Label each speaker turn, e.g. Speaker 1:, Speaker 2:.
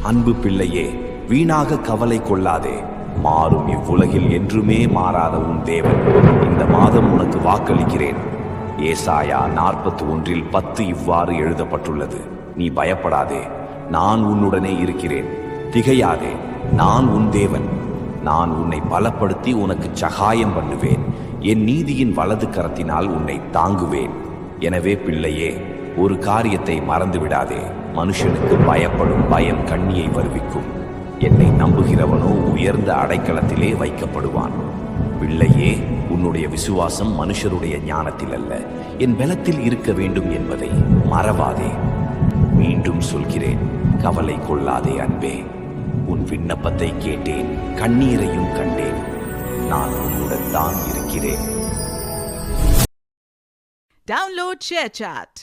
Speaker 1: அன்பு பிள்ளையே, வீணாக கவலை கொள்ளாதே. மாறும் இவ்வுலகில் என்றுமே மாறாத உன் தேவன் இந்த மாதம் உனக்கு வாக்களிக்கிறேன். ஏசாயா 41:10 இவ்வாறு எழுதப்பட்டுள்ளது: நீ பயப்படாதே, நான் உன்னுடனே இருக்கிறேன். திகையாதே, நான் உன் தேவன். நான் உன்னை பலப்படுத்தி உனக்கு சகாயம் பண்ணுவேன். என் நீதியின் வலது கரத்தினால் உன்னை தாங்குவேன். எனவே பிள்ளையே, ஒரு காரியத்தை மறந்துவிடாதே. மனுஷனுக்கு பயப்படும் பயம் கண்ணியை வருவிக்கும். என்னை நம்புகிறவனோ உயர்ந்த அடைக்கலத்திலே வைக்கப்படுவான். பிள்ளையே, உன்னுடைய விசுவாசம் மனுஷருடைய ஞானத்தில் அல்ல, என் பலத்தில் இருக்க வேண்டும் என்பதை மறவாதே. மீண்டும் சொல்கிறேன், கவலை கொள்ளாதே அன்பே. உன் விண்ணப்பத்தை கேட்டேன், கண்ணீரையும் கண்டேன். நான் உன்னுடன் தான் இருக்கிறேன்.
Speaker 2: Download ShareChat.